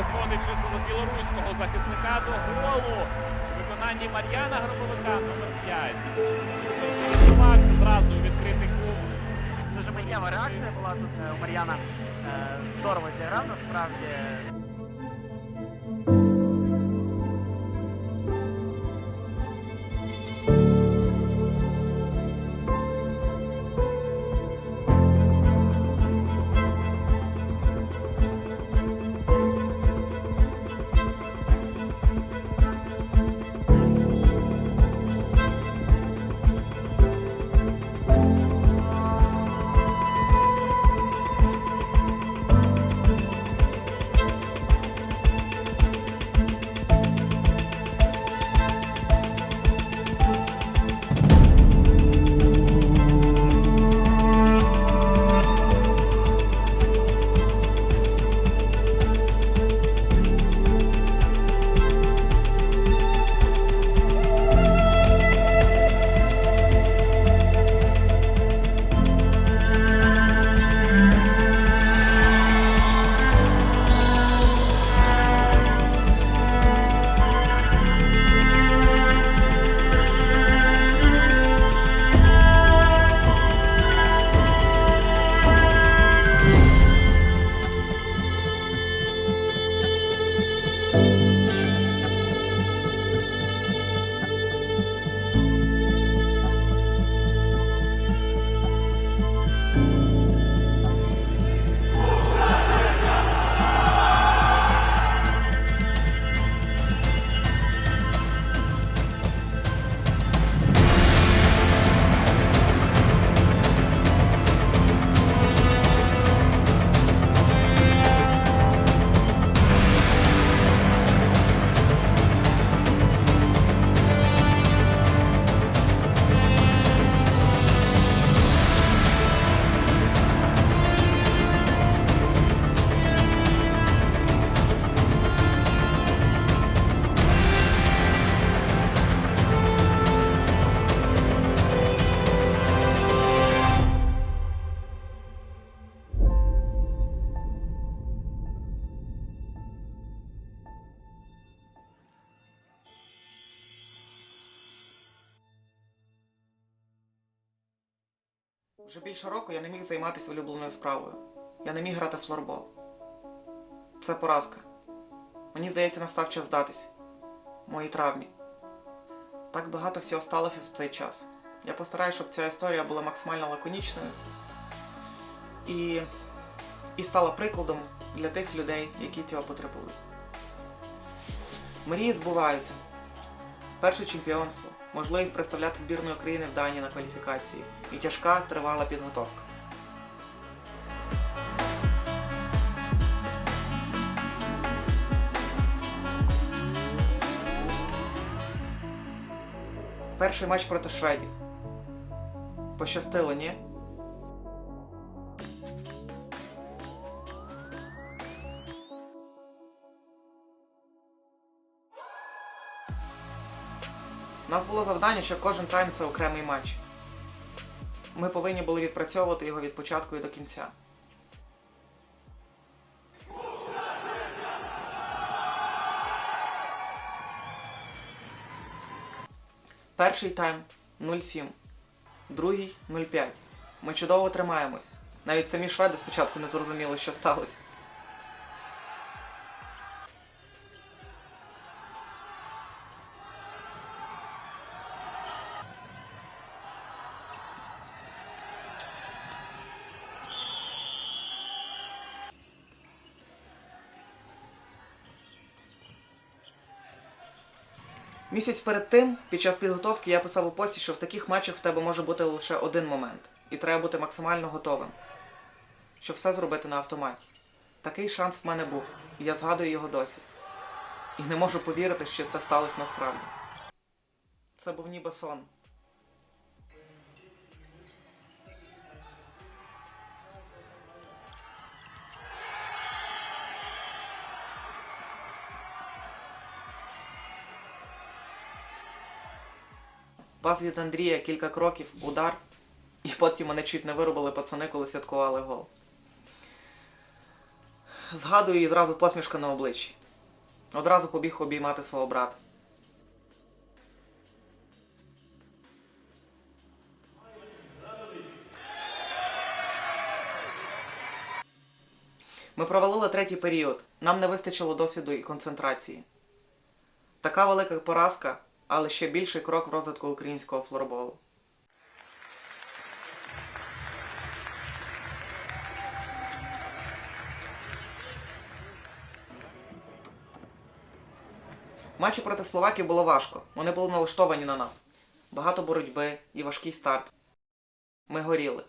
зводить за білоруського захисника до голу. У виконанні Мар'яна Гробовика номер 5. Зірвався зразу у відкритий клуб. Дуже миттєва реакція була тут у Мар'яна. Здорово зіграв насправді. Вже більше року я не міг займатися улюбленою справою. Я не міг грати в флорбол. Це поразка. Мені здається, настав час здатись. Моїй травмі. Так багато всього сталося за цей час. Я постараюсь, щоб ця історія була максимально лаконічною і стала прикладом для тих людей, які цього потребують. Мрії збуваються. Перше чемпіонство, можливість представляти збірну України в Данії на кваліфікації і тяжка, тривала підготовка. Перший матч проти шведів. Пощастило, ні? У нас було завдання, що кожен тайм – це окремий матч. Ми повинні були відпрацьовувати його від початку і до кінця. Перший тайм – 0-7. Другий – 0-5. Ми чудово тримаємось. Навіть самі шведи спочатку не зрозуміли, що сталося. Місяць перед тим, під час підготовки, я писав у пості, що в таких матчах в тебе може бути лише один момент. І треба бути максимально готовим, щоб все зробити на автоматі. Такий шанс в мене був, і я згадую його досі. І не можу повірити, що це сталося насправді. Це був ніби сон. Пас від Андрія, кілька кроків, удар. І потім мене чуть не вирубили пацани, коли святкували гол. Згадую і зразу посмішка на обличчі. Одразу побіг обіймати свого брата. Ми провалили третій період. Нам не вистачило досвіду і концентрації. Така велика поразка, але ще більший крок в розвитку українського флорболу. Матчі проти Словаків було важко. Вони були налаштовані на нас. Багато боротьби і важкий старт. Ми горіли.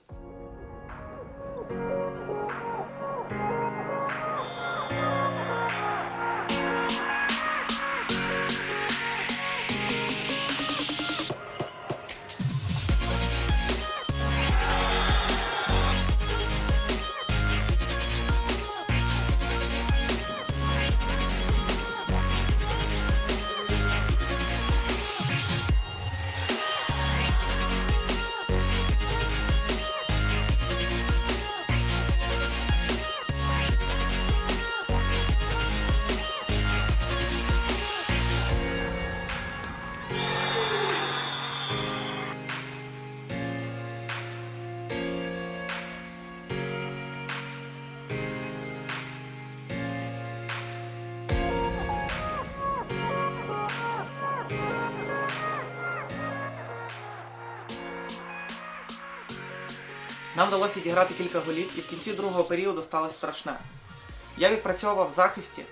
Нам вдалося відіграти кілька голів, і в кінці другого періоду сталося страшне. Я відпрацьовував в захисті,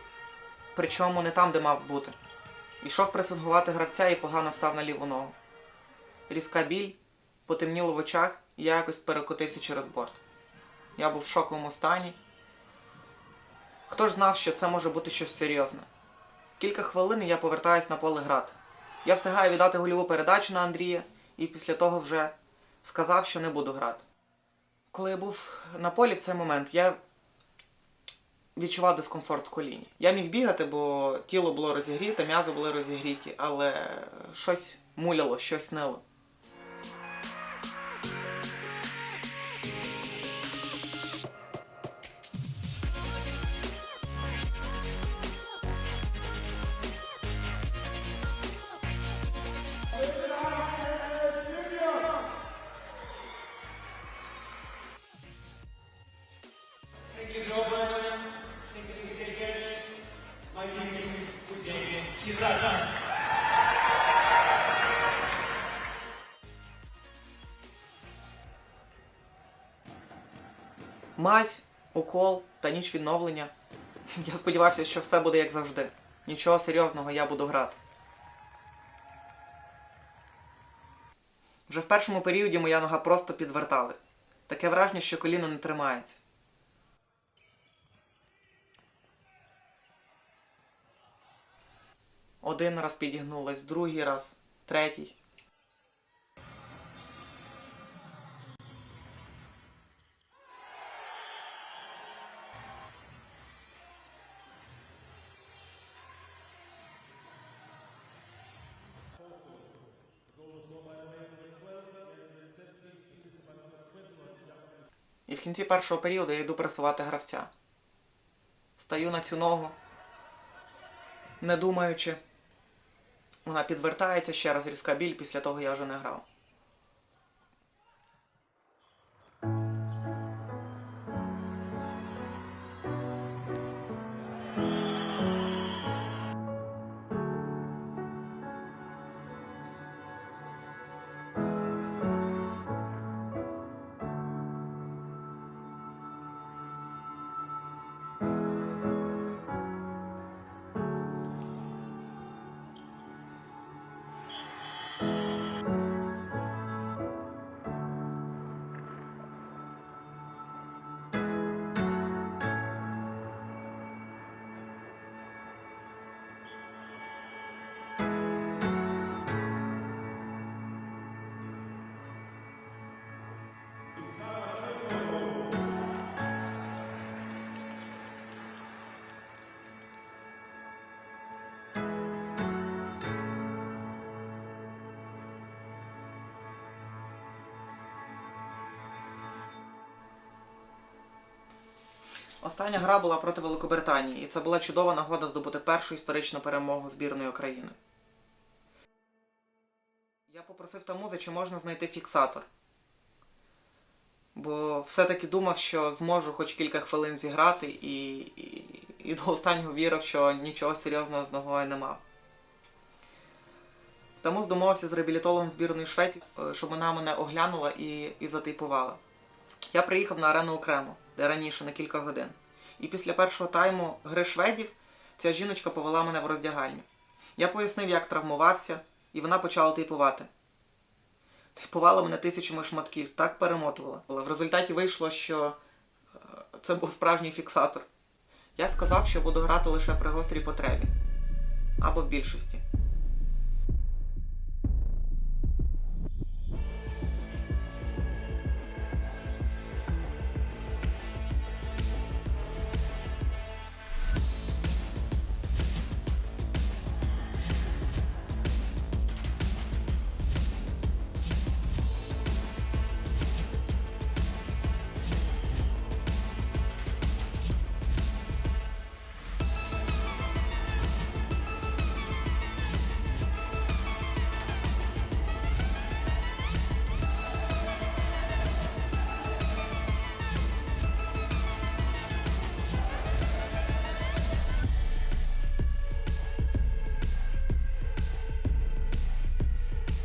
причому не там, де мав бути. Ішов пресингувати гравця і погано став на ліву ногу. Різка біль, потемніло в очах, і я якось перекотився через борт. Я був в шоковому стані. Хто ж знав, що це може бути щось серйозне? Кілька хвилин і я повертаюсь на поле грати. Я встигаю віддати гольову передачу на Андрія, і після того вже сказав, що не буду грати. Коли я був на полі в цей момент, я відчував дискомфорт в коліні. Я міг бігати, бо тіло було розігріте, м'язи були розігріті, але щось муляло, щось нило. Мазь, укол та ніч відновлення. Я сподівався, що все буде як завжди. Нічого серйозного, я буду грати. Вже в першому періоді моя нога просто підверталась. Таке враження, що коліно не тримається. Один раз підігнулась, другий раз, третій. І в кінці першого періоду я йду пресувати гравця. Стаю на цю ногу, не думаючи. Вона підвертається, ще раз різка біль, після того я вже не грав. Остання гра була проти Великобританії, і це була чудова нагода здобути першу історичну перемогу збірної України. Я попросив Тамуза, чи можна знайти фіксатор. Бо все-таки думав, що зможу хоч кілька хвилин зіграти, і до останнього вірив, що нічого серйозного з ногою не мав. Тамуз домовився з реабілітологом збірної Швеції, щоб вона мене оглянула і затейпувала. Я приїхав на арену окремо, де раніше на кілька годин. І після першого тайму гри шведів ця жіночка повела мене в роздягальню. Я пояснив, як травмувався, і вона почала тейпувати. Тейпувала мене тисячами шматків, так перемотувала. В результаті вийшло, що це був справжній фіксатор. Я сказав, що буду грати лише при гострій потребі. Або в більшості.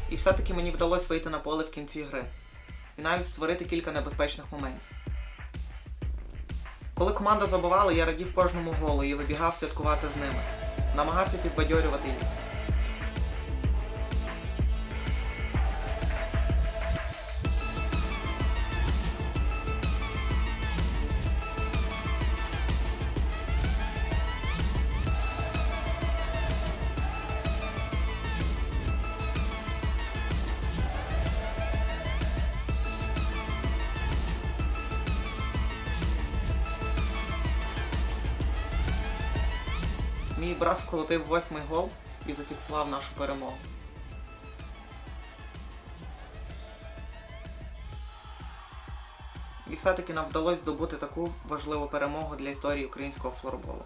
І все-таки мені вдалося вийти на поле в кінці гри. І навіть створити кілька небезпечних моментів. Коли команда забивала, я радів кожному голу і вибігав святкувати з ними. Намагався підбадьорювати їх. Мій брат вколотив 8-й гол і зафіксував нашу перемогу. І все-таки нам вдалося здобути таку важливу перемогу для історії українського флорболу.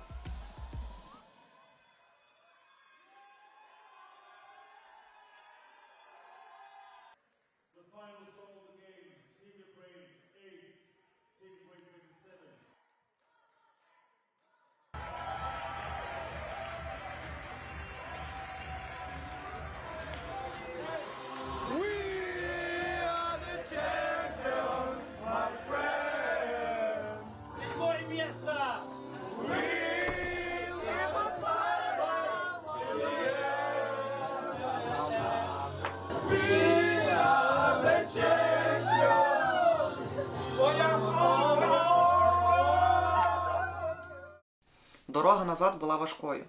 Дорога назад була важкою,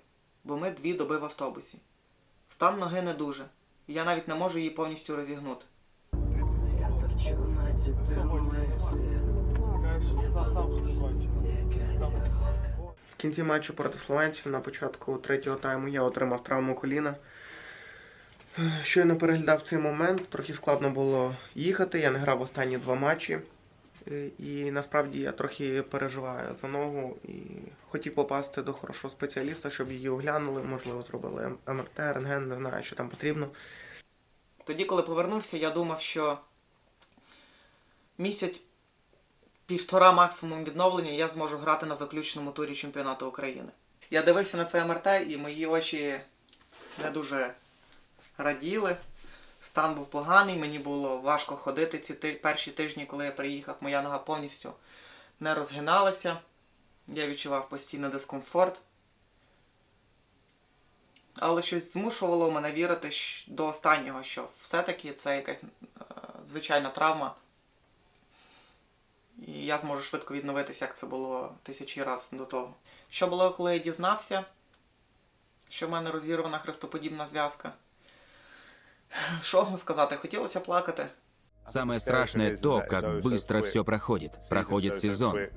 бо ми 2 доби в автобусі. Стан ноги не дуже, і я навіть не можу її повністю розігнути. В кінці матчу проти словенців на початку 3-го тайму я отримав травму коліна. Щойно переглядав цей момент, трохи складно було їхати, я не грав останні 2 матчі. І насправді я трохи переживаю за ногу і хотів попасти до хорошого спеціаліста, щоб її оглянули, можливо, зробили МРТ, рентген, не знаю, що там потрібно. Тоді, коли повернувся, я думав, що місяць-півтора максимум відновлення я зможу грати на заключному турі чемпіонату України. Я дивився на це МРТ, і мої очі не дуже раділи. Стан був поганий, мені було важко ходити ці перші тижні, коли я приїхав, моя нога повністю не розгиналася. Я відчував постійний дискомфорт. Але щось змушувало мене вірити до останнього, що все-таки це якась звичайна травма. І я зможу швидко відновитися, як це було тисячі разів до того. Що було, коли я дізнався, що в мене розірвана хрестоподібна зв'язка? Что вам сказать, хотелось плакать. Самое страшное то, как быстро все проходит. Проходит сезон.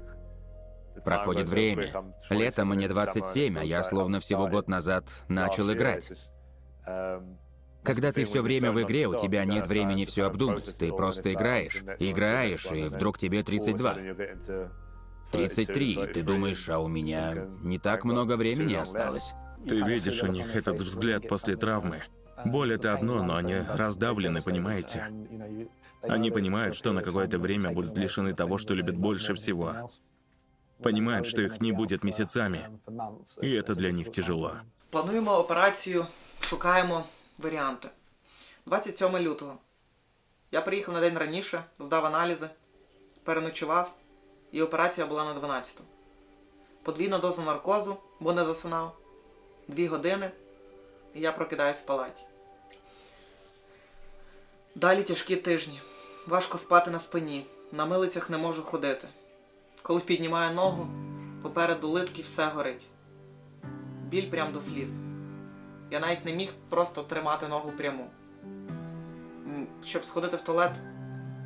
Проходит время. Летом мне 27, а я словно всего год назад начал играть. Когда ты все время в игре, у тебя нет времени все обдумать. Ты просто играешь, и вдруг тебе 32. 33, ты думаешь, а у меня не так много времени осталось? Ты видишь у них этот взгляд после травмы. Боль — это одно, но они раздавлены, понимаете? Они понимают, что на какое-то время будут лишены того, что любят больше всего. Понимают, что их не будет месяцами. И это для них тяжело. Плануємо операцію, шукаємо варіанти. 27 лютого. Я приїхав на день раніше, здав аналізи, переночував, і операція була на 12-ту. Подвійна доза наркозу, бо не засинав. 2 години, і я прокидаюсь в палаті. Далі тяжкі тижні. Важко спати на спині, на милицях не можу ходити. Коли піднімаю ногу, попереду литки все горить. Біль прям до сліз. Я навіть не міг просто тримати ногу пряму. Щоб сходити в туалет,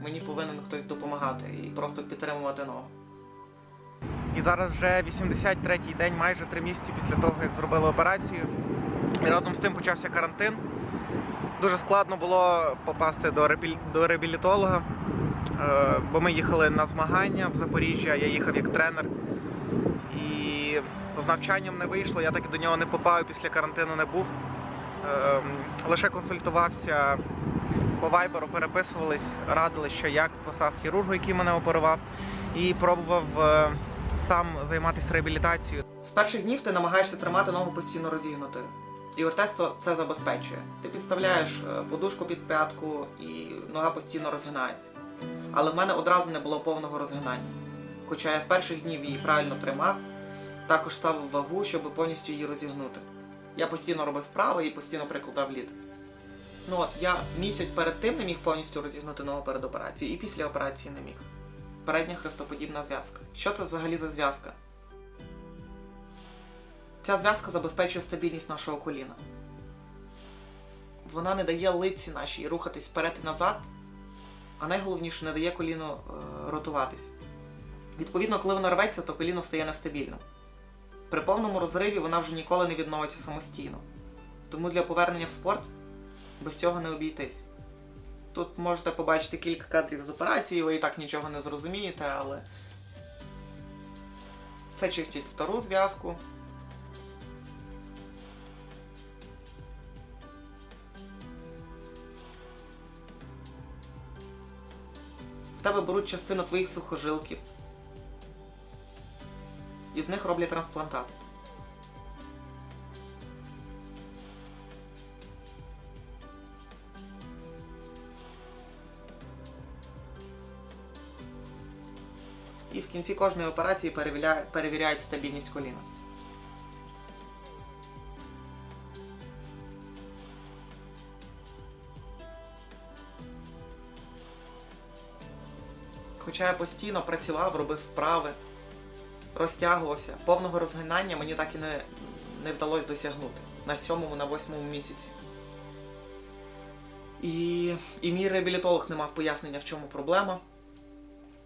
мені повинен хтось допомагати і просто підтримувати ногу. І зараз вже 83-й день, майже 3 місяці після того, як зробили операцію. І разом з тим почався карантин. Дуже складно було попасти до реабілітолога, бо ми їхали на змагання в Запоріжжя, я їхав як тренер. І з навчанням не вийшло, я так і до нього не попав, і після карантину не був. Лише консультувався по вайберу, переписувались, радили, що як, писав хірургу, який мене оперував, і пробував сам займатися реабілітацією. З перших днів ти намагаєшся тримати ногу постійно розігнутою. І ортез це забезпечує. Ти підставляєш подушку під п'ятку і нога постійно розгинається. Але в мене одразу не було повного розгинання. Хоча я з перших днів її правильно тримав, також ставив вагу, щоб повністю її розігнути. Я постійно робив вправи і постійно прикладав лід. Ну от, я місяць перед тим не міг повністю розігнути ногу перед операцією, і після операції не міг. Передня хрестоподібна зв'язка. Що це взагалі за зв'язка? Ця зв'язка забезпечує стабільність нашого коліна. Вона не дає литці нашій рухатись вперед і назад, а найголовніше, не дає коліну ротуватись. Відповідно, коли вона рветься, то коліно стає нестабільним. При повному розриві вона вже ніколи не відновиться самостійно. Тому для повернення в спорт без цього не обійтись. Тут можете побачити кілька кадрів з операції, ви і так нічого не зрозумієте, але це чистить стару зв'язку. В тебе беруть частину твоїх сухожилків, і з них роблять трансплантат. І в кінці кожної операції перевіряють стабільність коліна. Хоча я постійно працював, робив вправи, розтягувався, повного розгинання мені так і не вдалося досягнути на 7-му, на 8-му місяці. І мій реабілітолог не мав пояснення, в чому проблема.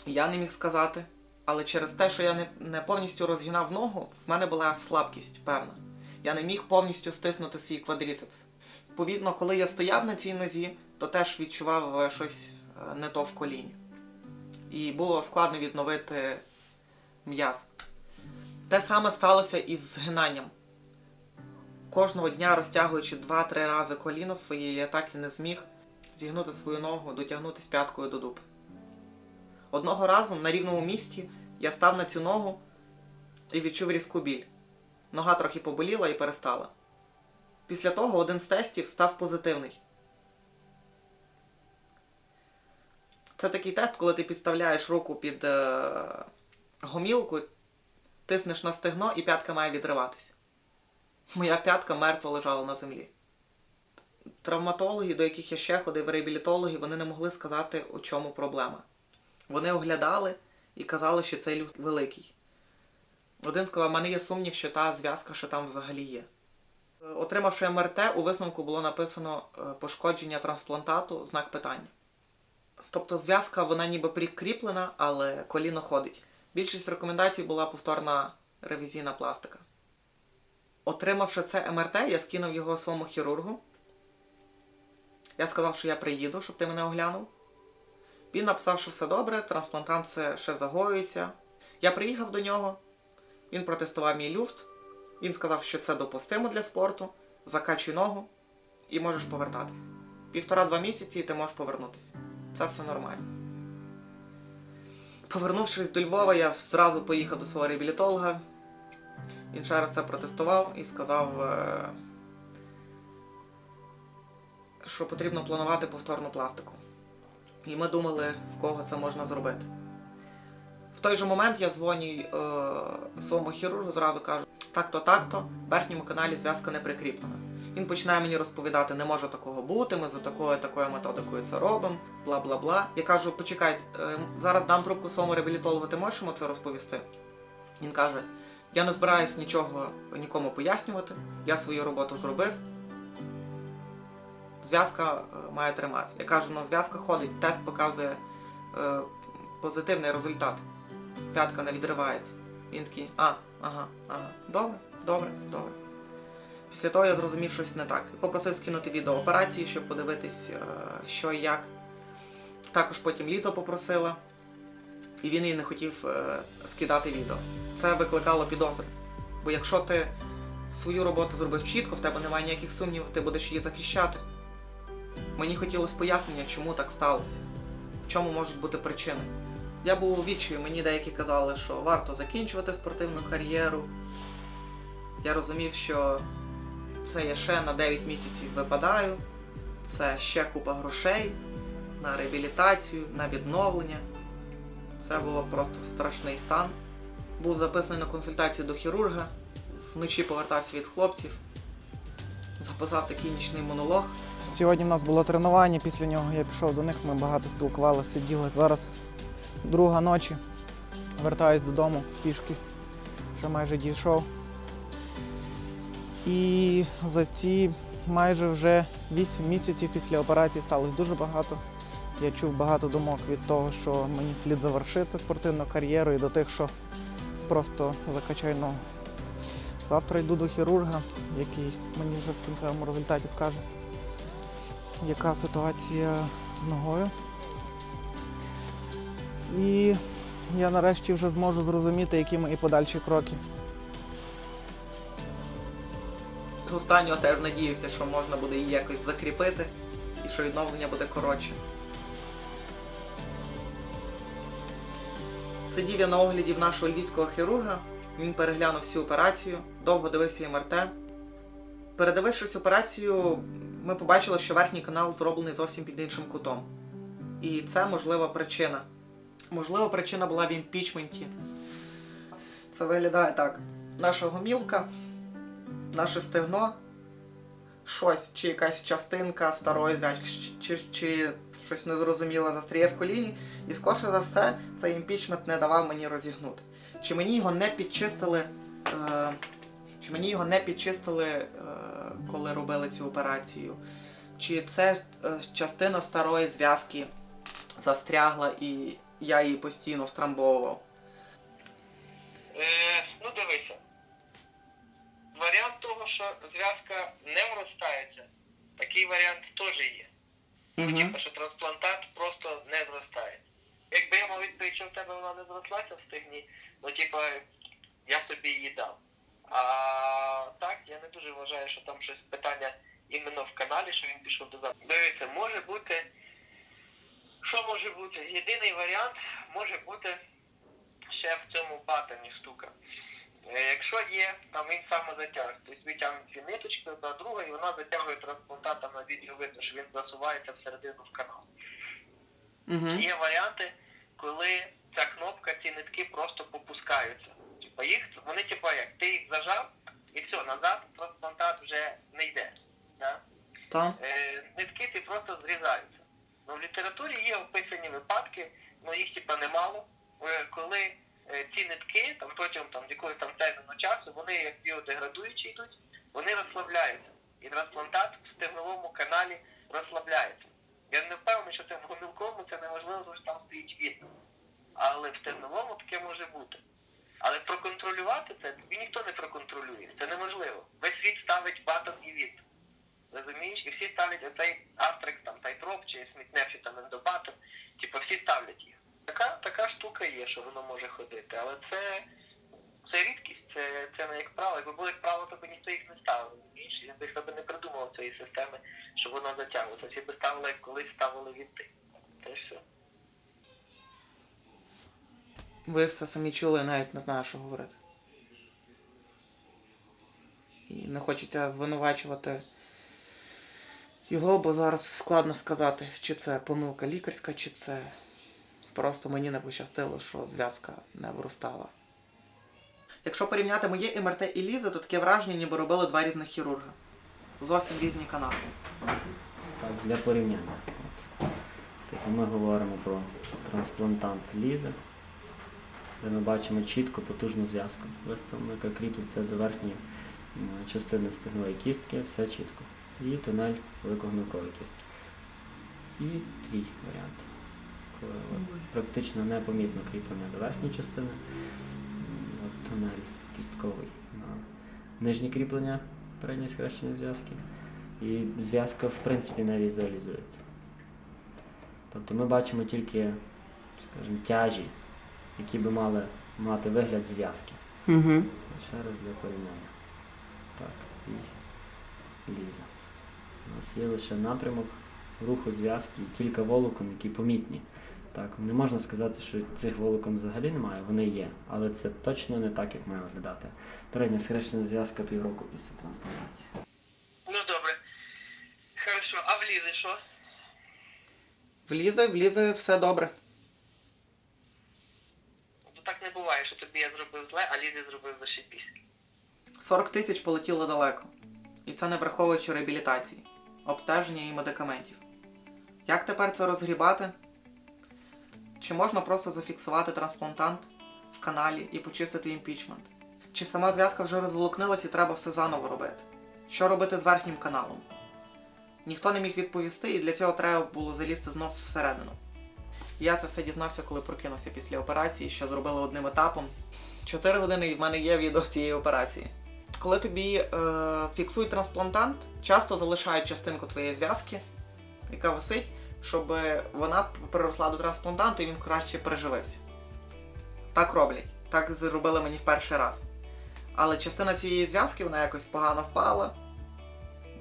Я не міг сказати, але через те, що я не повністю розгинав ногу, в мене була слабкість певна. Я не міг повністю стиснути свій квадріцепс. Відповідно, коли я стояв на цій нозі, то теж відчував щось не то в коліні. І було складно відновити м'яз. Те саме сталося і з згинанням. Кожного дня, розтягуючи 2-3 рази коліно своє, я так і не зміг зігнути свою ногу, дотягнутися п'яткою до дупи. Одного разу на рівному місці я став на цю ногу і відчув різку біль. Нога трохи поболіла і перестала. Після того один з тестів став позитивний. Це такий тест, коли ти підставляєш руку під гомілку, тиснеш на стегно і п'ятка має відриватися. Моя п'ятка мертво лежала на землі. Травматологи, до яких я ще ходив, реабілітологи, вони не могли сказати, у чому проблема. Вони оглядали і казали, що цей люфт великий. Один сказав, в мене є сумнів, що та зв'язка ще там взагалі є. Отримавши МРТ, у висновку було написано пошкодження трансплантату, знак питання. Тобто зв'язка, вона ніби прикріплена, але коліно ходить. Більшість рекомендацій була повторна ревізійна пластика. Отримавши це МРТ, я скинув його своєму хірургу. Я сказав, що я приїду, щоб ти мене оглянув. Він написав, що все добре, трансплантант ще загоюється. Я приїхав до нього, він протестував мій люфт, він сказав, що це допустимо для спорту, закачуй ногу і можеш повертатись. 1,5-2 місяці і ти можеш повернутися. Це все нормально. Повернувшись до Львова, я зразу поїхав до свого реабілітолога. Він ще раз це протестував і сказав, що потрібно планувати повторну пластику. І ми думали, в кого це можна зробити. В той же момент я дзвоню своєму хірургу, зразу кажу, так-то, в верхньому каналі зв'язка не прикріплена. Він починає мені розповідати, не може такого бути, ми за такою методикою це робимо, бла-бла-бла. Я кажу, почекай, зараз дам трубку своєму реабілітологу, ти можеш йому це розповісти? Він каже, я не збираюсь нічого нікому пояснювати, я свою роботу зробив, зв'язка має триматися. Я кажу, зв'язка ходить, тест показує позитивний результат. П'ятка не відривається. Він такий, ага, добре. Після того я зрозумів, щось не так. Попросив скинути відео операції, щоб подивитись, що і як. Також потім Ліза попросила, і він їй не хотів скидати відео. Це викликало підозри. Бо якщо ти свою роботу зробив чітко, в тебе немає ніяких сумнівів, ти будеш її захищати. Мені хотілося пояснення, чому так сталося, в чому можуть бути причини. Я був у відчаю, мені деякі казали, що варто закінчувати спортивну кар'єру. Я розумів, що це я ще на 9 місяців випадаю, це ще купа грошей на реабілітацію, на відновлення. Це було просто страшний стан. Був записаний на консультацію до хірурга, вночі повертався від хлопців, записав такий нічний монолог. Сьогодні в нас було тренування, після нього я пішов до них, ми багато спілкувалися, сиділи. Зараз 2 ночі, вертаюсь додому пішки, ще майже дійшов. І за ці майже вже 8 місяців після операції сталося дуже багато. Я чув багато думок від того, що мені слід завершити спортивну кар'єру, і до тих, що просто закачай ногу. Завтра йду до хірурга, який мені вже в кінцевому результаті скаже, яка ситуація з ногою. І я нарешті вже зможу зрозуміти, які мої подальші кроки. До останнього теж надіявся, що можна буде її якось закріпити і що відновлення буде коротше. Сидів я на огляді в нашого львівського хірурга, він переглянув всю операцію, довго дивився МРТ. Передивившись операцію, ми побачили, що верхній канал зроблений зовсім під іншим кутом. І це можлива причина. Можливо, причина була в імпічменті. Це виглядає так. Наша гомілка, наше стегно, щось, чи якась частинка старої зв'язки, чи щось незрозуміле застряє в коліні, і скорше за все цей імпічмент не давав мені розігнути. Чи мені його не підчистили, коли робили цю операцію, чи це частина старої зв'язки застрягла і я її постійно втрамбовував. Ну дивися. Варіант того, що зв'язка не вростається, такий варіант теж є. Типу, що трансплантат просто не зростається. Якби я мав відповідь, що в тебе вона не зрослася в стегні, ну типа я б тобі її дав. А так, я не дуже вважаю, що там щось питання іменно в каналі, що він пішов дозад. Дивіться, може бути, що може бути? Єдиний варіант може бути ще в цьому батоні штука. Якщо є, там він самозатяг, тобто витягнуть дві ниточки, одна друга, і вона затягує трансплантатом на відео, видно, що він засувається всередину в канал. Є варіанти, коли ця кнопка, ці нитки просто попускаються. Типа вони як, ти їх зажав, і все, назад трансплантат вже не йде. Да? Нитки ці просто зрізаються. Ну, в літературі є описані випадки, ну їх немало, коли ці нитки протягом якогось терміну часу, вони як біодеградуючі йдуть, вони розслабляються. І трансплантат в стегновому каналі розслабляється. Я не впевнений, що це в гомілковому це неможливо, тому що там стоїть відно. Але в стегновому таке може бути. Але проконтролювати це тобі ніхто не проконтролює. Це неможливо. Весь світ ставить батон і від. Розумієш? І всі ставлять оцей астрекс, тайтроп чи смітнефі ендобатон. Всі ставлять їх. Така штука є, що воно може ходити. Але але це рідкість, це не як правило. Якби було як правило, то б ніхто їх не ставив. Я би не придумав цієї системи, щоб вона затягувалася. Всі би ставили, як колись ставили вінти. Те все. Ви все самі чули, я навіть не знаю, що говорити. І не хочеться звинувачувати його, бо зараз складно сказати, чи це помилка лікарська, чи це просто мені не пощастило, що зв'язка не виростала. Якщо порівняти моє МРТ і Лізи, то таке враження, ніби робили два різних хірурга. Зовсім різні канали. Так, для порівняння. Тобто ми говоримо про трансплантант Лізи, де ми бачимо чітко потужну зв'язку виставлену, яка кріпиться до верхньої частини стегнової кістки, все чітко. І тунель великогнилкової кістки. І твій варіант, коли практично непомітно кріплення до верхньої частини, тунель кістковий на нижнє кріплення передньої схрещеної зв'язки. І зв'язка в принципі не візуалізується. Тобто ми бачимо тільки, скажімо, тяжі, які би мали мати вигляд зв'язки. Угу. Ще раз для порівняння. Так, і Ліза. У нас є лише напрямок руху зв'язки і кілька волокон, які помітні. Так, не можна сказати, що цих волокон взагалі немає, вони є, але це точно не так, як має виглядати. Передня схрещена зв'язка півроку після трансплантації. Ну добре. Хорошо, а в Лізи що? В Лізи все добре. То так не буває, що тобі я зробив зле, а Лізі зробив зашибісь. 40 тисяч полетіло далеко. І це не враховуючи реабілітації, обстеження і медикаментів. Як тепер це розгрібати? Чи можна просто зафіксувати трансплантант в каналі і почистити імпічмент? Чи сама зв'язка вже розволокнилась і треба все заново робити? Що робити з верхнім каналом? Ніхто не міг відповісти, і для цього треба було залізти знов всередину. Я це все дізнався, коли прокинувся після операції, що зробили одним етапом. 4 години і в мене є відео цієї операції. Коли тобі фіксують трансплантант, часто залишають частинку твоєї зв'язки, яка висить, щоб вона приросла до трансплантанту і він краще переживився. Так роблять. Так зробили мені в перший раз. Але частина цієї зв'язки, вона якось погано впала,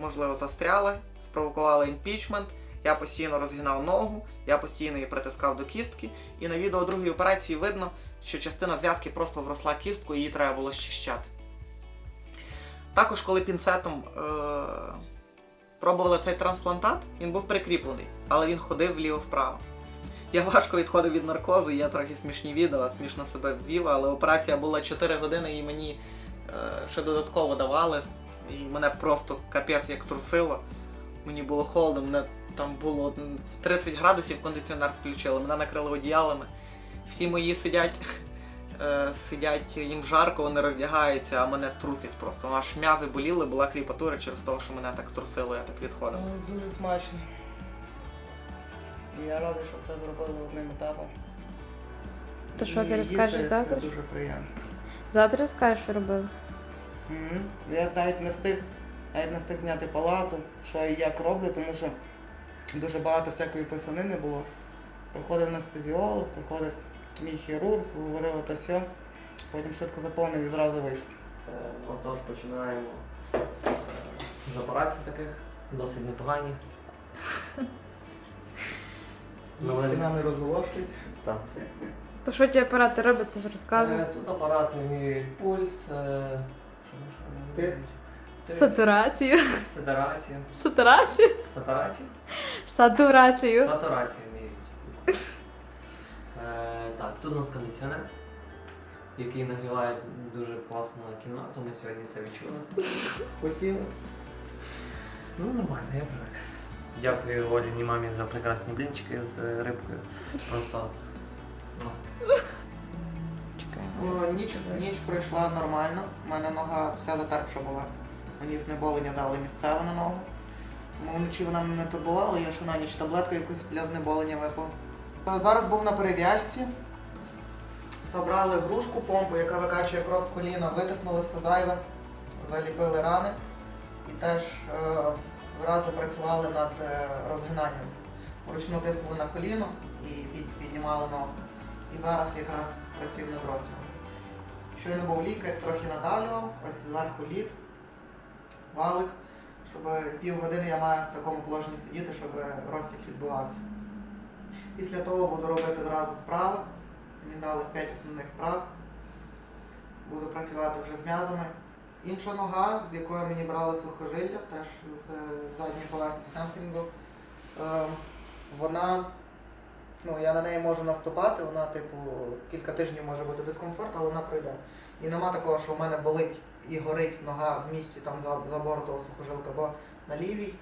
можливо, застряла, спровокувала імпічмент, я постійно розгинав ногу, я постійно її притискав до кістки, і на відео другої операції видно, що частина зв'язки просто вросла кістку і її треба було щищати. Також, коли пінцетом пробували цей трансплантат, він був прикріплений, але він ходив вліво-вправо. Я важко відходив від наркозу, є трохи смішні відео, смішно себе ввів, але операція була 4 години і мені ще додатково давали. І мене просто капець як трусило. Мені було холодно, мене там було 30 градусів, кондиціонер включили, мене накрили одіялами. Всі мої сидять, їм жарко, вони роздягаються, а мене трусить просто. Аж м'язи боліли, була кріпатура через те, що мене так трусило, я так відходив. Дуже смачно. І я радий, що все зробили одним етапом. То що ти розкажеш завтра? Це дуже приємно. Завтра розкажеш, що робив? Я навіть не встиг зняти палату, що і як роблю, тому що дуже багато всякої писанини було. Приходив анестезіолог, приходив мій хірург, говорив ото все, потім швидко заповнив і зразу вийшло. Отож, починаємо з апаратів таких, досить непогані. Ціна не розголошується. Так. То що ті апарати роблять, ти ж розказуй. Тут апарати міряють пульс, Тиск. Сатурацію. сатурацію. Сатурацію? Сатурацію? Сатурацію. Сатурацію міряють. Так, тут у нас кондиціонер, який нагріває дуже класно кімнату, ми сьогодні це відчули. Хотіли. Ну, нормально, я привик. Дякую Оліній мамі за прекрасні блінчики з рибкою. Просто. Ніч пройшла нормально, у мене нога вся затерпша була. Мені знеболення дали місцеве на ногу. Тому вночі вона мене не турбувала, я ще на ніч таблетку якусь для знеболення випив. Зараз був на перев'язці. Забрали грушку, помпу, яка викачує кров з коліна, витиснули все зайве, заліпили рани і теж зразу працювали над розгинанням. Вручну тиснули на коліно і піднімали ногу. І зараз якраз працюємо над розтягом. Щойно був лікар, трохи надавлював, ось зверху лід, валик, щоб півгодини я маю в такому положенні сидіти, щоб розтяг відбувався. Після того буду робити зразу вправи. Мені дали 5 основних вправ. Буду працювати вже з м'язами. Інша нога, з якої мені брали сухожилля, теж з задньої поверхні семстрінгу, вона, я на неї можу наступати, вона, кілька тижнів може бути дискомфорт, але вона пройде. І нема такого, що в мене болить і горить нога в місці там забору того сухожилка, бо на лівій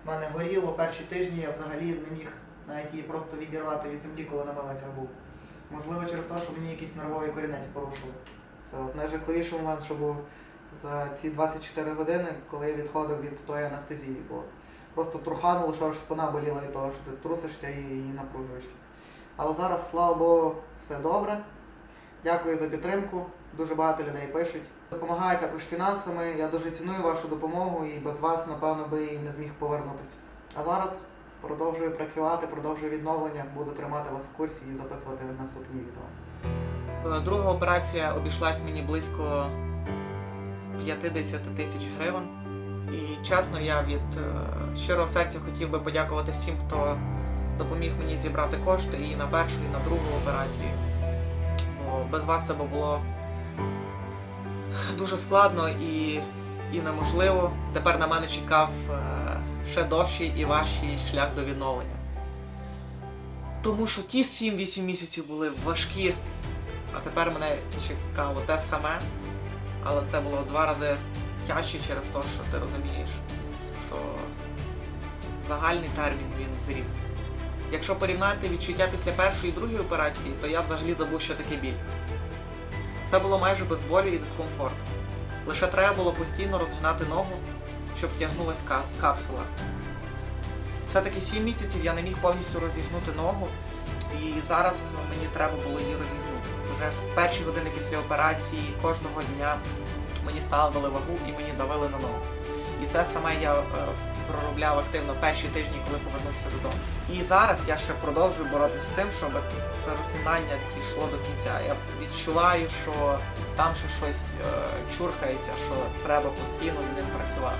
в мене горіло перші тижні, я взагалі не міг навіть її просто відірвати від землі, коли на милицях був. Можливо, через те, що мені якийсь нервовий корінець порушили. Це найжахливіший момент, що був за ці 24 години, коли я відходив від тої анестезії, бо просто трухануло, що аж спина боліла від того, що ти трусишся і напружуєшся. Але зараз, слава Богу, все добре. Дякую за підтримку, дуже багато людей пишуть. Допомагають також фінансами, я дуже ціную вашу допомогу і без вас, напевно, би і не зміг повернутися. А зараз продовжую працювати, продовжую відновлення, буду тримати вас в курсі і записувати наступні відео. Друга операція обійшлась мені близько 50 тисяч гривень. І чесно, я від щирого серця хотів би подякувати всім, хто допоміг мені зібрати кошти і на першу, і на другу операцію. Бо без вас це було дуже складно і неможливо. Тепер на мене чекав ще довший і важчий шлях до відновлення. Тому що ті 7-8 місяців були важкі, а тепер мене чекало те саме, але це було в 2 рази тяжче через те, що ти розумієш, що загальний термін він зріс. Якщо порівняти відчуття після першої і другої операції, то я взагалі забув, що таке біль. Це було майже без болю і дискомфорту. Лише треба було постійно розгинати ногу, щоб втягнулась капсула. Все-таки 7 місяців я не міг повністю розігнути ногу, і зараз мені треба було її розігнути. Вже в перші години після операції кожного дня мені ставили вагу і мені давили на ногу. І це саме я проробляв активно перші тижні, коли повернувся додому. І зараз я ще продовжую боротися з тим, щоб це розгинання дійшло до кінця. Я відчуваю, що там ще щось чурхається, що треба постійно над ним працювати.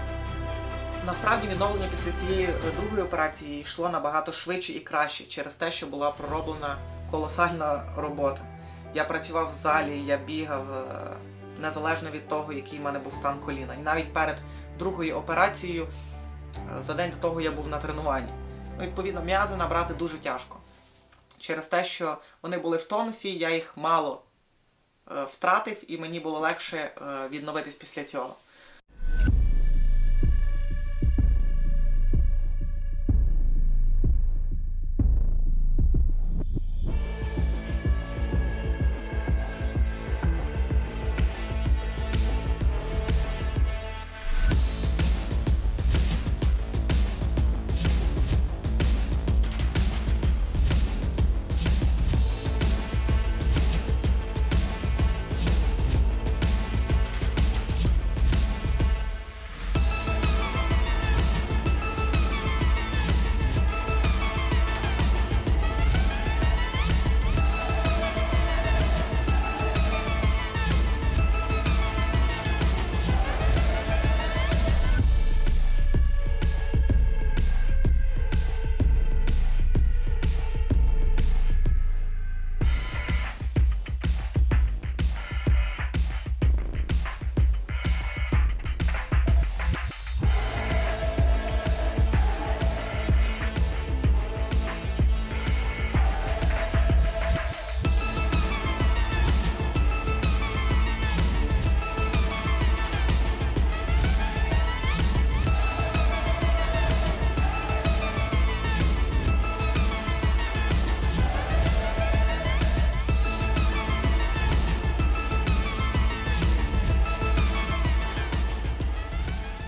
Насправді відновлення після цієї другої операції йшло набагато швидше і краще через те, що була пророблена колосальна робота. Я працював в залі, я бігав, незалежно від того, який в мене був стан коліна. І навіть перед другою операцією, за день до того я був на тренуванні. Відповідно, м'язи набрати дуже тяжко. Через те, що вони були в тонусі, я їх мало втратив і мені було легше відновитись після цього.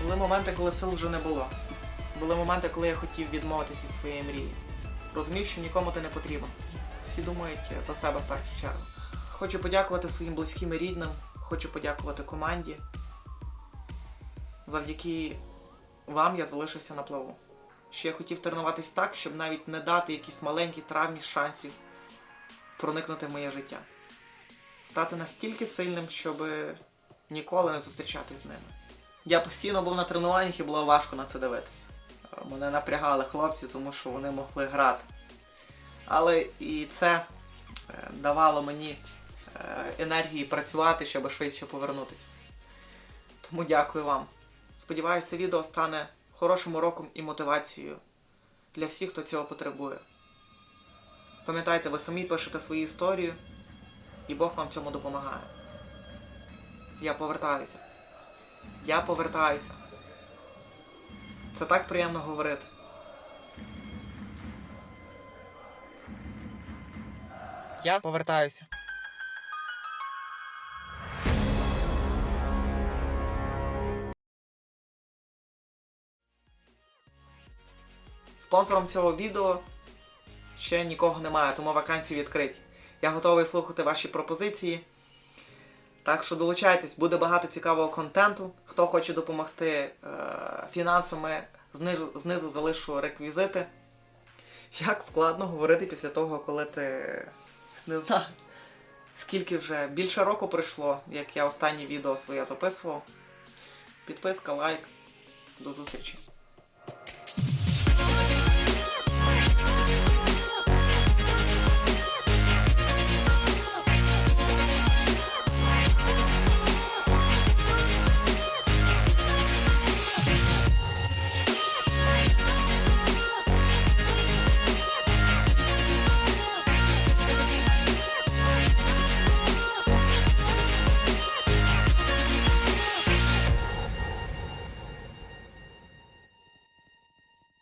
Були моменти, коли сил вже не було. Були моменти, коли я хотів відмовитись від своєї мрії. Розумів, що нікому ти не потрібен. Всі думають за себе в першу чергу. Хочу подякувати своїм близьким і рідним, хочу подякувати команді. Завдяки вам я залишився на плаву. Що я хотів тренуватись так, щоб навіть не дати якісь маленькі травмі шансів проникнути в моє життя. стати настільки сильним, щоб ніколи не зустрічатись з ними. Я постійно був на тренуваннях і було важко на це дивитися. Мене напрягали хлопці, тому що вони могли грати. Але і це давало мені енергії працювати, щоб швидше повернутися. Тому дякую вам. Сподіваюся, це відео стане хорошим уроком і мотивацією для всіх, хто цього потребує. Пам'ятайте, ви самі пишете свою історію, і Бог вам в цьому допомагає. Я повертаюся. Я повертаюся. Це так приємно говорити. Я повертаюся. Спонсором цього відео ще нікого немає, тому вакансії відкриті. Я готовий слухати ваші пропозиції. Так що долучайтесь, буде багато цікавого контенту. Хто хоче допомогти фінансами, знизу залишу реквізити. Як складно говорити після того, коли ти... Не знаю, скільки вже, більше року пройшло, як я останнє відео своє записував. Підписка, лайк. До зустрічі.